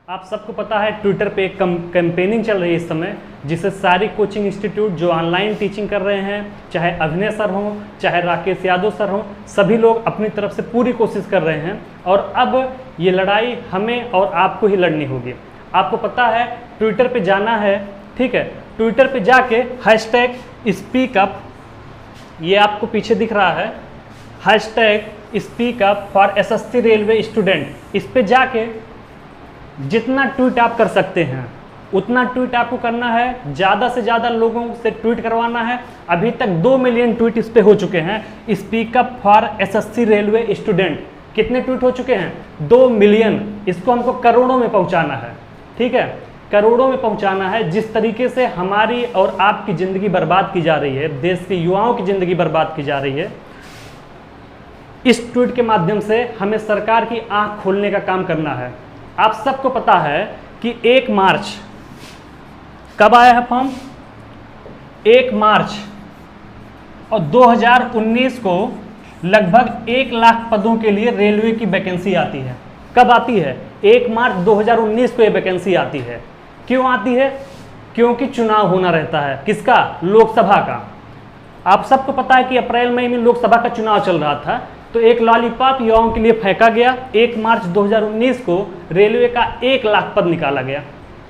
आप सबको पता है ट्विटर पे एक कैंपेनिंग चल रही है इस समय, जिससे सारी कोचिंग इंस्टीट्यूट जो ऑनलाइन टीचिंग कर रहे हैं, चाहे अभिनय सर हों, चाहे राकेश यादव सर हों, सभी लोग अपनी तरफ से पूरी कोशिश कर रहे हैं। और अब ये लड़ाई हमें और आपको ही लड़नी होगी। आपको पता है ट्विटर पे जाना है, ठीक है, ट्विटर पे जाके हैशटैग स्पीकअप, ये आपको पीछे दिख रहा है, hashtag speak up for SSC railway student, इस पे जाके जितना ट्वीट आप कर सकते हैं उतना ट्वीट आपको करना है, ज़्यादा से ज़्यादा लोगों से ट्वीट करवाना है। अभी तक 2 मिलियन ट्वीट इस पे हो चुके हैं, speak up for SSC railway student. कितने ट्वीट हो चुके हैं? 2 मिलियन। इसको हमको करोड़ों में पहुंचाना है, ठीक है, करोड़ों में पहुंचाना है। जिस तरीके से हमारी और आपकी ज़िंदगी बर्बाद की जा रही है, देश के युवाओं की ज़िंदगी बर्बाद की जा रही है, इस ट्वीट के माध्यम से हमें सरकार की आंख खोलने का काम करना है। आप सबको पता है कि 1 मार्च कब आया है फॉर्म? 1 मार्च और 2019 को लगभग 1 लाख पदों के लिए रेलवे की वैकेंसी आती है। कब आती है? 1 मार्च 2019 को ये वैकेंसी आती है। क्यों आती है? क्योंकि चुनाव होना रहता है। किसका? लोकसभा का। आप सबको पता है कि अप्रैल मई में लोकसभा का चुनाव चल रहा था, तो एक लॉलीपॉप युवाओं के लिए फेंका गया। 1 मार्च 2019 को रेलवे का 1 लाख पद निकाला गया।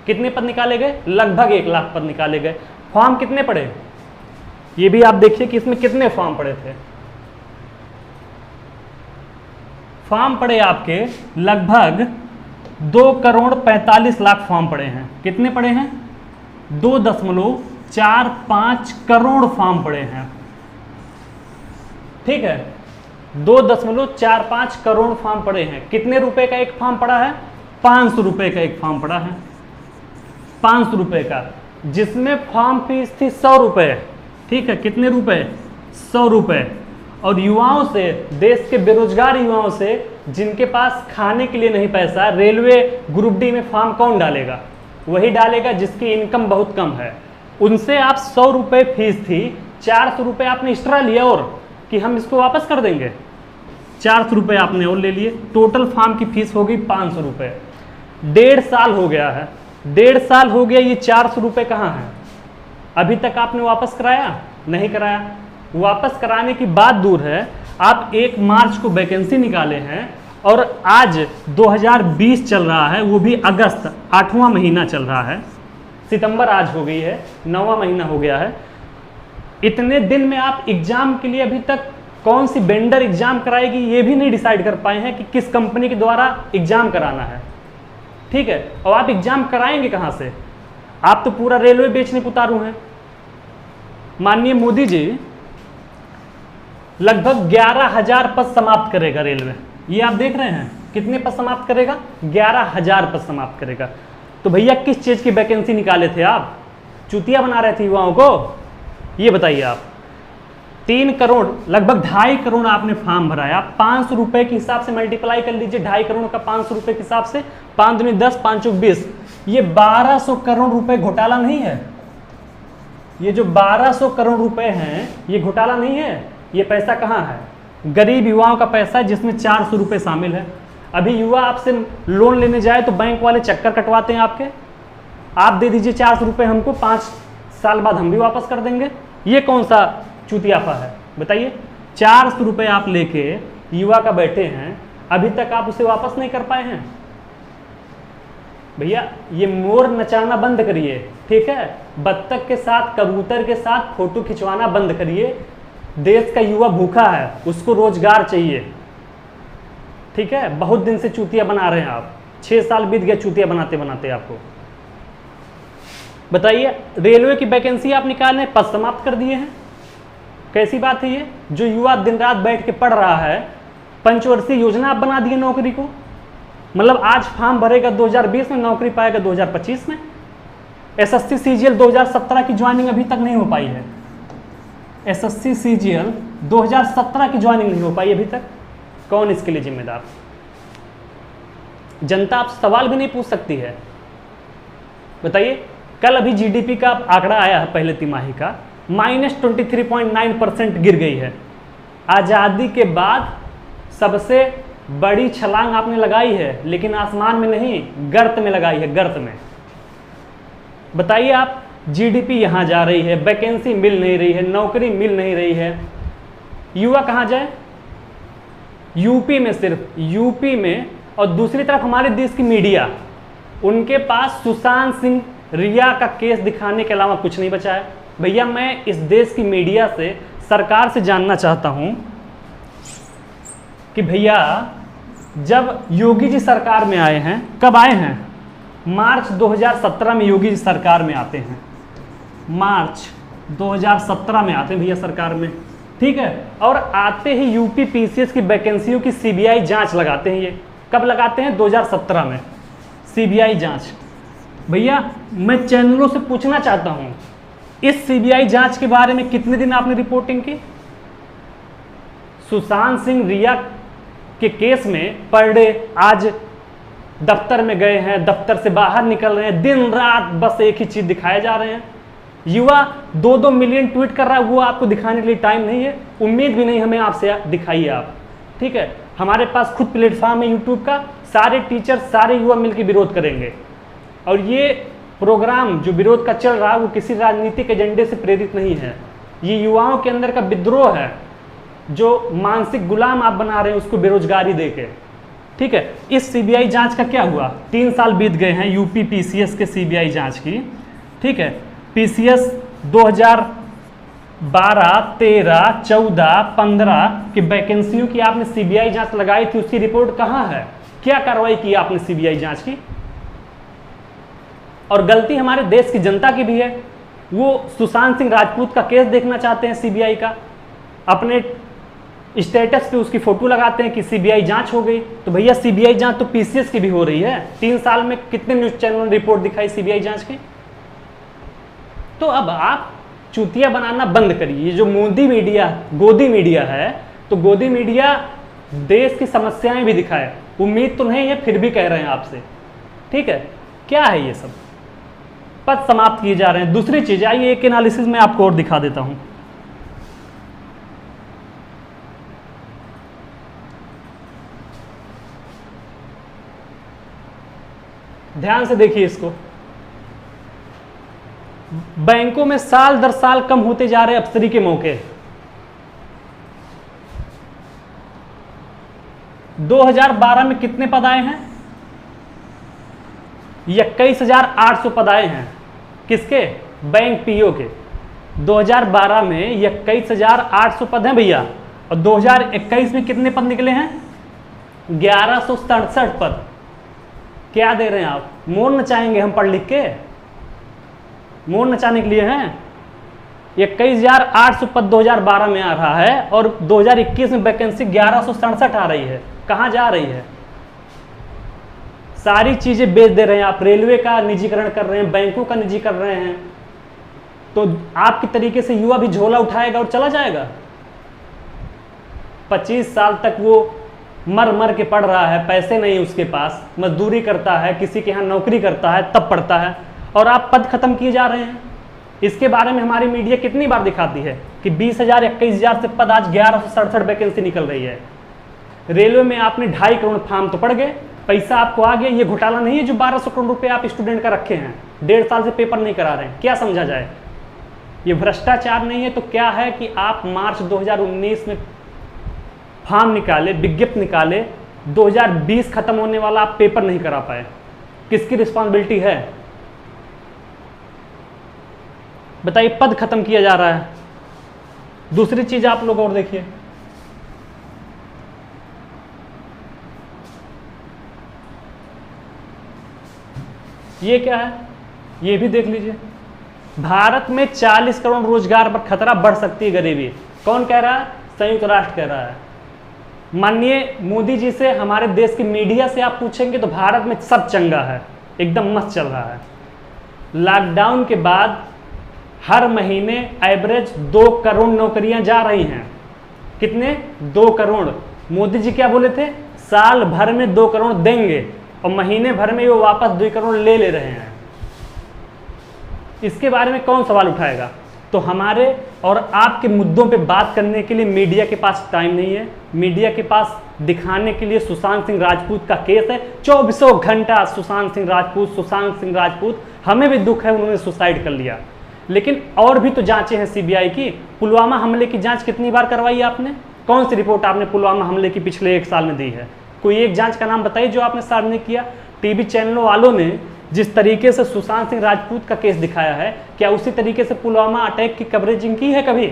कितने पद निकाले गए? लगभग 1 लाख पद निकाले गए। फॉर्म कितने पड़े? ये भी आप देखिए कि इसमें कितने फॉर्म पड़े थे। फॉर्म पड़े आपके लगभग 2 करोड़ 45 लाख फॉर्म पड़े हैं। कितने पड़े हैं? 2.45 करोड़ फॉर्म पड़े हैं, ठीक है, 2.45 करोड़ फॉर्म पड़े हैं। कितने रुपए का एक फॉर्म पड़ा है? 500 रुपए का एक फॉर्म पड़ा है, 500 रुपए का, जिसमें फॉर्म फीस थी 100 रुपए, ठीक है, कितने रुपए? 100 रुपए। और युवाओं से, देश के बेरोजगार युवाओं से, जिनके पास खाने के लिए नहीं पैसा, रेलवे ग्रुप डी में फॉर्म कौन डालेगा? वही डालेगा जिसकी इनकम बहुत कम है। उनसे आप 100 रुपए फीस थी, 400 रुपए आपने एक्स्ट्रा लिया और कि हम इसको वापस कर देंगे, 400 रुपये आपने और ले लिए। टोटल फॉर्म की फीस हो गई 500 रुपये। 1.5 साल हो गया है, 1.5 साल हो गया, ये 400 रुपये कहाँ हैं? अभी तक आपने वापस कराया? नहीं कराया। वापस कराने की बात दूर है, आप 1 मार्च को वैकेंसी निकाले हैं और आज 2020 चल रहा है, वो भी अगस्त, 8वां महीना चल रहा है, सितंबर आज हो गई है, 9वां महीना हो गया है। इतने दिन में आप एग्जाम के लिए अभी तक कौन सी वेंडर एग्जाम कराएगी ये भी नहीं डिसाइड कर पाए हैं कि किस कंपनी के द्वारा एग्जाम कराना है, ठीक है। और आप एग्जाम कराएंगे कहां से? आप तो पूरा रेलवे बेचने को उतारू हैं। माननीय मोदी जी लगभग 11,000 पद समाप्त करेगा रेलवे। ये आप देख रहे हैं कितने पद समाप्त करेगा? 11,000 पद समाप्त करेगा। तो भैया किस चीज की वैकेंसी निकाले थे आप? चूतिया बना रहे थे युवाओं को? ये बताइए आप। 3 करोड़, लगभग 2.5 करोड़ आपने फॉर्म भराया। 500 रुपए के हिसाब से मल्टीप्लाई कर लीजिए, 2.5 करोड़ का 500 रुपए के हिसाब से, 5 दूनी 10, 5 चौक 20, ये 1200 करोड़ रुपए घोटाला नहीं है? ये जो 1200 करोड़ रुपए हैं, ये घोटाला नहीं है? ये पैसा कहाँ है? गरीब युवाओं का पैसा है, जिसमें 400 रुपए शामिल है। अभी युवा आपसे लोन लेने जाए तो बैंक वाले चक्कर कटवाते हैं आपके, आप दे दीजिए 400 रुपए हमको, 5 साल बाद हम भी वापस कर देंगे। ये कौन सा चूतियाफा है बताइए? 400 रुपये आप लेके युवा का बैठे हैं, अभी तक आप उसे वापस नहीं कर पाए हैं। भैया ये मोर नचाना बंद करिए, ठीक है, बत्तख के साथ, कबूतर के साथ फोटो खिंचवाना बंद करिए। देश का युवा भूखा है, उसको रोजगार चाहिए, ठीक है। बहुत दिन से चूतिया बना रहे हैं आप, 6 साल बीत गया चूतिया बनाते बनाते आपको। बताइए, रेलवे की वैकेंसी आप निकालने, पद समाप्त कर दिए हैं। कैसी बात है ये? जो युवा दिन रात बैठ के पढ़ रहा है, पंचवर्षीय योजना आप बना दिए नौकरी को। मतलब आज फॉर्म भरेगा 2020 में, नौकरी पाएगा 2025 में। एसएससी सीजीएल 2017 की ज्वाइनिंग अभी तक नहीं हो पाई है। एसएससी सीजीएल 2017 की ज्वाइनिंग नहीं हो पाई अभी तक। कौन इसके लिए जिम्मेदार? जनता आप सवाल भी नहीं पूछ सकती है। बताइए, कल अभी जीडीपी का आंकड़ा आया है पहले तिमाही का, -23.9% गिर गई है। आज़ादी के बाद सबसे बड़ी छलांग आपने लगाई है, लेकिन आसमान में नहीं, गर्त में लगाई है, गर्त में। बताइए आप, जीडीपी यहाँ जा रही है, वैकेंसी मिल नहीं रही है, नौकरी मिल नहीं रही है, युवा कहाँ जाए? यूपी में, सिर्फ यूपी में। और दूसरी तरफ हमारे देश की मीडिया, उनके पास सुशांत सिंह रिया का केस दिखाने के अलावा कुछ नहीं बचा है। भैया मैं इस देश की मीडिया से, सरकार से जानना चाहता हूँ कि भैया जब योगी जी सरकार में आए हैं, कब आए हैं? मार्च 2017 में योगी जी सरकार में आते हैं, मार्च 2017 में आते हैं भैया सरकार में, ठीक है। और आते ही यूपी पीसीएस की वैकेंसियों की सीबीआई जांच लगाते हैं। ये कब लगाते हैं? 2017 में सीबीआई जांच। भैया मैं चैनलों से पूछना चाहता हूं, इस सीबीआई जांच के बारे में कितने दिन आपने रिपोर्टिंग की? सुशांत सिंह रिया के केस में पर डे आज दफ्तर में गए हैं, दफ्तर से बाहर निकल रहे हैं, दिन रात बस एक ही चीज दिखाए जा रहे हैं। युवा 2-2 मिलियन ट्वीट कर रहा है, वो आपको दिखाने के लिए टाइम नहीं है, उम्मीद भी नहीं हमें आपसे, दिखाइए आप, ठीक है। हमारे पास खुद प्लेटफॉर्म है यूट्यूब का, सारे टीचर, सारे युवा मिलकर विरोध करेंगे। और ये प्रोग्राम जो विरोध का चल रहा है वो किसी राजनीतिक एजेंडे से प्रेरित नहीं है, ये युवाओं के अंदर का विद्रोह है, जो मानसिक गुलाम आप बना रहे हैं उसको बेरोजगारी देके, ठीक है। इस सीबीआई जांच का क्या हुआ? 3 साल बीत गए हैं यूपी पीसीएस के सीबीआई जांच की, ठीक है। पीसीएस 2012, 13, 14, 15 की वैकेंसियों की आपने सीबीआई जांच लगाई थी, उसकी रिपोर्ट कहाँ है? क्या कार्रवाई की आपने सीबीआई जांच की? और गलती हमारे देश की जनता की भी है, वो सुशांत सिंह राजपूत का केस देखना चाहते हैं सीबीआई का, अपने स्टेटस पे उसकी फोटो लगाते हैं कि सीबीआई जांच हो गई। तो भैया सीबीआई जांच तो पीसीएस की भी हो रही है। 3 साल में कितने न्यूज चैनल ने रिपोर्ट दिखाई सीबीआई जांच की? तो अब आप चूतिया बनाना बंद करिए। ये जो मोदी मीडिया, गोदी मीडिया है, तो गोदी मीडिया देश की समस्याएं भी दिखाए, उम्मीद तो नहीं है फिर भी कह रहे हैं आपसे, ठीक है। क्या है ये सब? पद समाप्त किए जा रहे हैं। दूसरी चीज, आइए एक एनालिसिस में आपको और दिखा देता हूं। ध्यान से देखिए इसको। बैंकों में साल दर साल कम होते जा रहे अफसरी के मौके। 2012 में कितने पद आए हैं? 21,800 पद आए हैं। किसके? बैंक पीओ के। 2012 में 21,800 पद हैं भैया, और 2021 में कितने पद निकले हैं? 1167 पद। क्या दे रहे हैं आप? मोर नचाएंगे हम पढ़ लिख के? मोर नचाने के लिए हैं? 21,800 पद 2012 में आ रहा है, और 2021 में वैकेंसी 1167 आ रही है। कहाँ जा रही है? सारी चीजें बेच दे रहे हैं आप। रेलवे का निजीकरण कर रहे हैं, बैंकों का निजी कर रहे हैं, तो आपकी तरीके से युवा भी झोला उठाएगा और चला जाएगा। 25 साल तक वो मर मर के पढ़ रहा है, पैसे नहीं उसके पास, मजदूरी करता है, किसी के यहाँ नौकरी करता है, तब पढ़ता है, और आप पद खत्म किए जा रहे हैं। इसके बारे में हमारी मीडिया कितनी बार दिखाती है कि 20,000 21,000 से पद आज 1167 वैकेंसी निकल रही है। रेलवे में आपने 2.5 करोड़ फॉर्म तो पड़ गए, पैसा आपको आ गया। ये घोटाला नहीं है जो 1200 करोड़ रुपए आप स्टूडेंट का रखे हैं, 1.5 साल से पेपर नहीं करा रहे हैं। क्या समझा जाए? ये भ्रष्टाचार नहीं है तो क्या है कि आप मार्च 2019 में फॉर्म निकाले, विज्ञप्ति निकाले, 2020 खत्म होने वाला, आप पेपर नहीं करा पाए। किसकी रिस्पॉन्सिबिलिटी है? बताइए। पद खत्म किया जा रहा है। दूसरी चीज आप लोग और देखिए, ये क्या है? ये भी देख लीजिए। भारत में 40 करोड़ रोजगार पर खतरा, बढ़ सकती है गरीबी। कौन कह रहा है? संयुक्त राष्ट्र कह रहा है। माननीय मोदी जी से, हमारे देश की मीडिया से आप पूछेंगे तो भारत में सब चंगा है, एकदम मस्त चल रहा है। लॉकडाउन के बाद हर महीने एवरेज 2 करोड़ नौकरियां जा रही हैं। कितने? 2 करोड़। मोदी जी क्या बोले थे? साल भर में 2 करोड़ देंगे, और महीने भर में वो वापस 2 करोड़ ले रहे हैं। इसके बारे में कौन सवाल उठाएगा? तो हमारे और आपके मुद्दों पे बात करने के लिए मीडिया के पास टाइम नहीं है। मीडिया के पास दिखाने के लिए सुशांत सिंह राजपूत का केस है, 24 घंटा सुशांत सिंह राजपूत। हमें भी दुख है, उन्होंने सुसाइड कर लिया, लेकिन और भी तो जांचें हैं सीबीआई की। पुलवामा हमले की जांच कितनी बार करवाई आपने? कौन सी रिपोर्ट आपने पुलवामा हमले की पिछले 1 साल में दी है? कोई एक जांच का नाम बताइए जो आपने सार्वजनिक किया। टीवी चैनलों वालों ने जिस तरीके से सुशांत सिंह राजपूत का केस दिखाया है, क्या उसी तरीके से पुलवामा अटैक की कवरेजिंग की है कभी?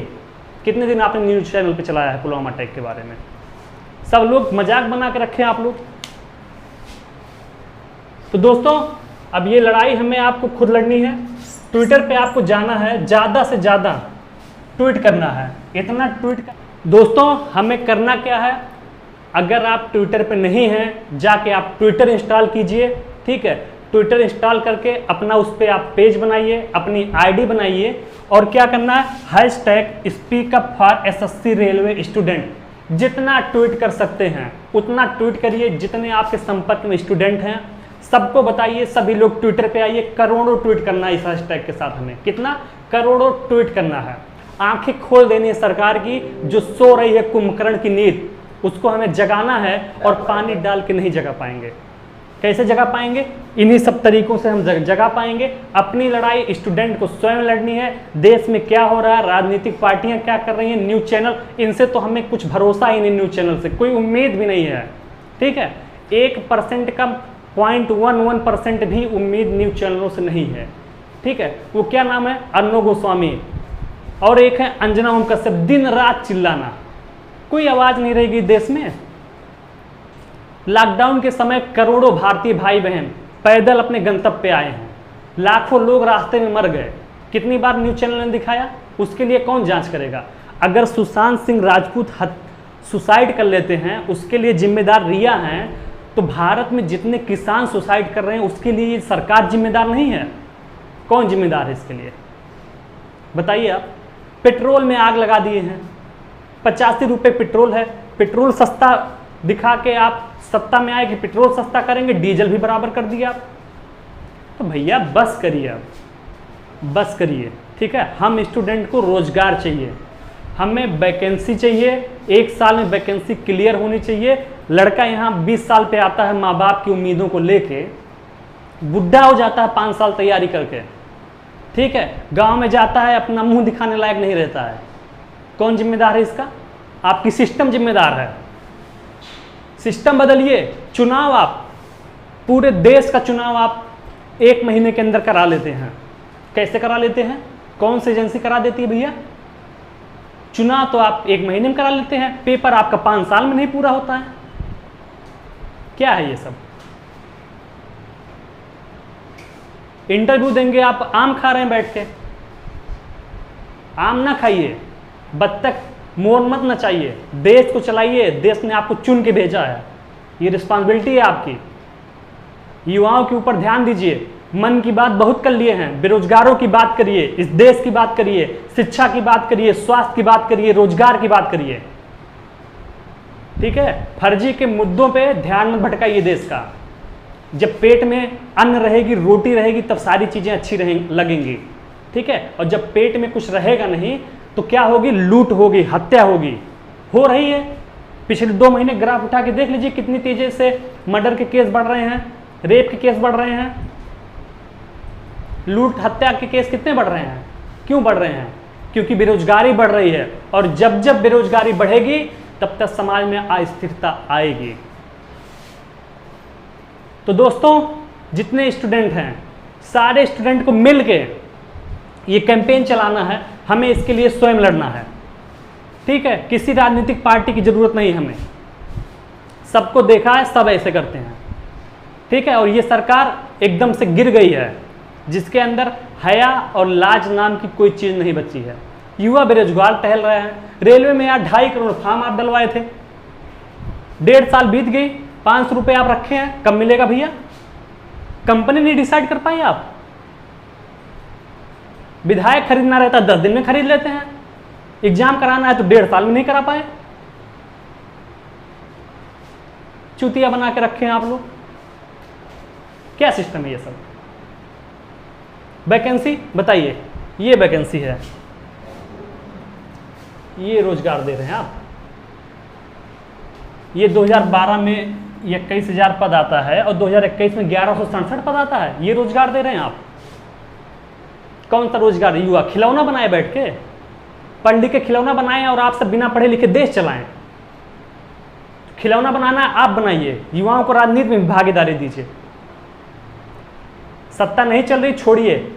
कितने दिन आपने न्यूज़ चैनल पे चलाया है पुलवामा अटैक के बारे में? सब लोग मजाक बना के रखे हैं आप लोग। तो दोस्तों, अब ये लड़ाई हमें आपको खुद लड़नी है। ट्विटर पे आपको जाना है, ज़्यादा से ज़्यादा ट्वीट करना है, इतना ट्वीट दोस्तों हमें करना क्या है, अगर आप ट्विटर पे नहीं हैं, जाके आप ट्विटर इंस्टॉल कीजिए, ठीक है। ट्विटर इंस्टॉल करके अपना उस पर आप पेज बनाइए, अपनी आईडी बनाइए, और क्या करना है, #SpeakUpForSSC रेलवे स्टूडेंट। जितना ट्वीट कर सकते हैं उतना ट्वीट करिए, जितने आपके संपर्क में स्टूडेंट हैं सबको बताइए, सभी लोग ट्विटर पे आइए। करोड़ों ट्वीट करना है इस हैशटैग के साथ, हमें कितना, करोड़ों ट्वीट करना है। आंखें खोल देनी है सरकार की, जो सो रही है कुंभकर्ण की नींद, उसको हमें जगाना है, और पानी डाल के नहीं जगा पाएंगे। कैसे जगा पाएंगे? इन्हीं सब तरीकों से हम जगा पाएंगे। अपनी लड़ाई स्टूडेंट को स्वयं लड़नी है। देश में क्या हो रहा है, राजनीतिक पार्टियां क्या कर रही हैं, न्यूज़ चैनल, इनसे तो हमें कुछ भरोसा ही नहीं, न्यूज़ चैनल से कोई उम्मीद भी नहीं है, ठीक है। 1% का 0.11% भी उम्मीद न्यूज़ चैनलों से नहीं है, ठीक है। वो क्या नाम है, अर्णव गोस्वामी, और एक है अंजना ओम कश्यप। दिन रात चिल्लाना, कोई आवाज़ नहीं रहेगी देश में। लॉकडाउन के समय करोड़ों भारतीय भाई बहन पैदल अपने गंतव्य पे आए हैं, लाखों लोग रास्ते में मर गए। कितनी बार न्यूज़ चैनल ने दिखाया? उसके लिए कौन जांच करेगा? अगर सुशांत सिंह राजपूत सुसाइड कर लेते हैं, उसके लिए जिम्मेदार रिया हैं, तो भारत में जितने किसान सुसाइड कर रहे हैं उसके लिए सरकार जिम्मेदार नहीं है? कौन जिम्मेदार है इसके लिए, बताइए आप। पेट्रोल में आग लगा दिए हैं, 85 रुपये पेट्रोल है। पेट्रोल सस्ता दिखा के आप सत्ता में आए कि पेट्रोल सस्ता करेंगे, डीजल भी बराबर कर दिया आप। तो भैया बस करिए, आप बस करिए, ठीक है। हम स्टूडेंट को रोजगार चाहिए, हमें वैकेंसी चाहिए, 1 साल में वैकेंसी क्लियर होनी चाहिए। लड़का यहाँ 20 साल पे आता है माँ बाप की उम्मीदों को लेके, बुढ़ा हो जाता है 5 साल तैयारी करके, ठीक है। गांव में जाता है, अपना मुंह दिखाने लायक नहीं रहता है। कौन जिम्मेदार है इसका? आपकी सिस्टम जिम्मेदार है। सिस्टम बदलिए। चुनाव, आप पूरे देश का चुनाव आप 1 महीने के अंदर करा लेते हैं। कैसे करा लेते हैं? कौन सी एजेंसी करा देती है भैया? चुनाव तो आप 1 महीने में करा लेते हैं, पेपर आपका 5 साल में नहीं पूरा होता है। क्या है ये सब? इंटरव्यू देंगे आप, आम खा रहे हैं बैठ के। आम ना खाइए, बत्तख मोर मत नचाइए, देश को चलाइए। देश ने आपको चुन के भेजा है, ये रिस्पॉन्सिबिलिटी है आपकी। युवाओं के ऊपर ध्यान दीजिए। मन की बात बहुत कर लिए हैं, बेरोजगारों की बात करिए, इस देश की बात करिए, शिक्षा की बात करिए, स्वास्थ्य की बात करिए, रोजगार की बात करिए, ठीक है। फर्जी के मुद्दों पे ध्यान मत भटकाइए देश का। जब पेट में अन्न रहेगी, रोटी रहेगी, तब सारी चीजें अच्छी लगेंगी, ठीक है। और जब पेट में कुछ रहेगा नहीं तो क्या होगी? लूट होगी, हत्या होगी, हो रही है। पिछले 2 महीने ग्राफ उठा के देख लीजिए, कितनी तेजी से मर्डर के केस बढ़ रहे हैं, रेप के केस बढ़ रहे हैं, लूट हत्या के केस कितने बढ़ रहे हैं। क्यों बढ़ रहे हैं? क्योंकि बेरोजगारी बढ़ रही है, और जब जब बेरोजगारी बढ़ेगी तब तक समाज में अस्थिरता आएगी। तो दोस्तों, जितने स्टूडेंट हैं, सारे स्टूडेंट को मिल के ये कैंपेन चलाना है। हमें इसके लिए स्वयं लड़ना है, ठीक है। किसी राजनीतिक पार्टी की जरूरत नहीं हमें। सबको देखा है, सब ऐसे करते हैं, ठीक है। और ये सरकार एकदम से गिर गई है, जिसके अंदर हया और लाज नाम की कोई चीज नहीं बची है। युवा बेरोजगार टहल रहे हैं। रेलवे में यार 2.5 करोड़ फॉर्म आप डलवाए थे, 1.5 साल बीत गई, 500 रुपये आप रखे हैं, कब मिलेगा भैया? कंपनी नहीं डिसाइड कर पाई। आप विधायक खरीदना रहता 10 दिन में खरीद लेते हैं, एग्जाम कराना है तो 1.5 साल में नहीं करा पाए। चूतिया बना के रखे हैं आप लोग। क्या सिस्टम है ये सब? वैकेंसी बताइए, ये वैकेंसी है, ये रोजगार दे रहे हैं आप। ये 2012 में 21,000 पद आता है और 2021 में 1167 पद आता है। ये रोजगार दे रहे हैं आप। कौन सा रोजगार? युवा खिलौना बनाए बैठ के, पढ़ लिख के खिलौना बनाएं और आप सब बिना पढ़े लिखे देश चलाएं। खिलौना बनाना आप बनाइए, युवाओं को राजनीति में भागीदारी दीजिए। सत्ता नहीं चल रही, छोड़िए।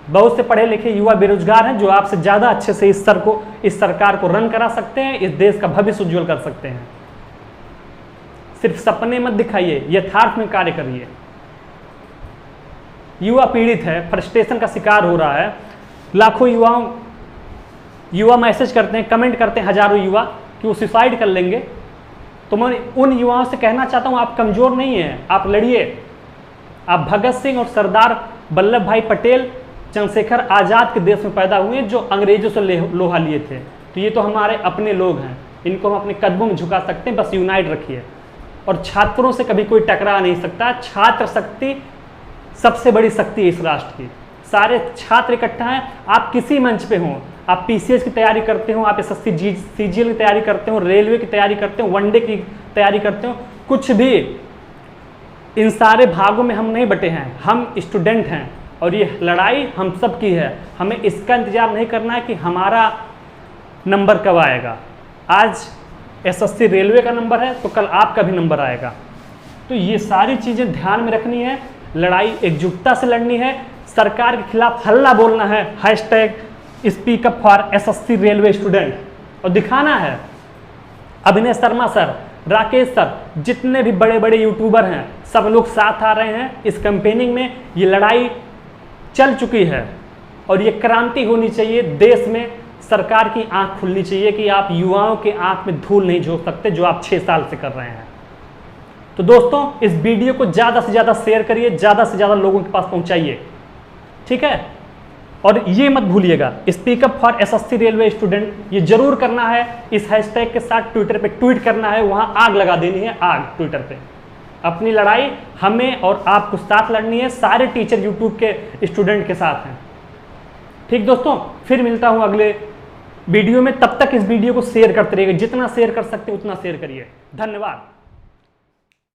बहुत से पढ़े लिखे युवा बेरोजगार हैं जो आपसे ज़्यादा अच्छे से इस सरकार को रन करा सकते हैं, इस देश का भविष्य उज्जवल कर सकते हैं। सिर्फ सपने मत दिखाइए, यथार्थ में कार्य करिए। युवा पीड़ित है, फ्रस्ट्रेशन का शिकार हो रहा है। लाखों युवा मैसेज करते हैं, कमेंट करते हैं, हजारों युवा कि वो सुसाइड कर लेंगे। तो मैं उन युवाओं से कहना चाहता हूं, आप कमजोर नहीं हैं, आप लड़िए। आप भगत सिंह और सरदार वल्लभ भाई पटेल, चंद्रशेखर आज़ाद के देश में पैदा हुए जो अंग्रेजों से लोहा लिए थे। तो ये तो हमारे अपने लोग हैं, इनको हम अपने कदमों में झुका सकते हैं। बस यूनाइट रखिए। और छात्रों से कभी कोई टकरा नहीं सकता। छात्र शक्ति सबसे बड़ी शक्ति है इस राष्ट्र की। सारे छात्र इकट्ठा हैं। आप किसी मंच पे हों, आप पीसीएस की तैयारी करते हो, आप एसएससी सीजीएल की तैयारी करते हो, रेलवे की तैयारी करते हो, वनडे की तैयारी करते हो, कुछ भी, इन सारे भागों में हम नहीं बटे हैं। हम स्टूडेंट हैं और ये लड़ाई हम सब की है। हमें इसका इंतजार नहीं करना है कि हमारा नंबर कब आएगा। आज एसएससी रेलवे का नंबर है तो कल आपका भी नंबर आएगा। तो ये सारी चीज़ें ध्यान में रखनी है। लड़ाई एकजुटता से लड़नी है। सरकार के खिलाफ हल्ला बोलना है, hashtag speak up for SSC railway student, और दिखाना है। अभिनय शर्मा सर, राकेश सर, जितने भी बड़े बड़े यूट्यूबर हैं, सब लोग साथ आ रहे हैं इस कैंपेनिंग में। ये लड़ाई चल चुकी है और ये क्रांति होनी चाहिए देश में। सरकार की आंख खुलनी चाहिए कि आप युवाओं के आंख में धूल नहीं झोंक सकते जो आप 6 साल से कर रहे हैं। तो दोस्तों, इस वीडियो को ज़्यादा से ज़्यादा शेयर करिए, ज़्यादा से ज़्यादा लोगों के पास पहुंचाइए, ठीक है। और ये मत भूलिएगा, speak up for SSC railway student ये जरूर करना है। इस हैशटैग के साथ ट्विटर पे ट्वीट करना है, वहां आग लगा देनी है, आग ट्विटर पे। अपनी लड़ाई हमें और आपको साथ लड़नी है। सारे टीचर यूट्यूब के स्टूडेंट के साथ हैं, ठीक दोस्तों। फिर मिलता हूं अगले वीडियो में। तब तक इस वीडियो को शेयर करते रहिएगा, जितना शेयर कर सकते हैं उतना शेयर करिए। धन्यवाद।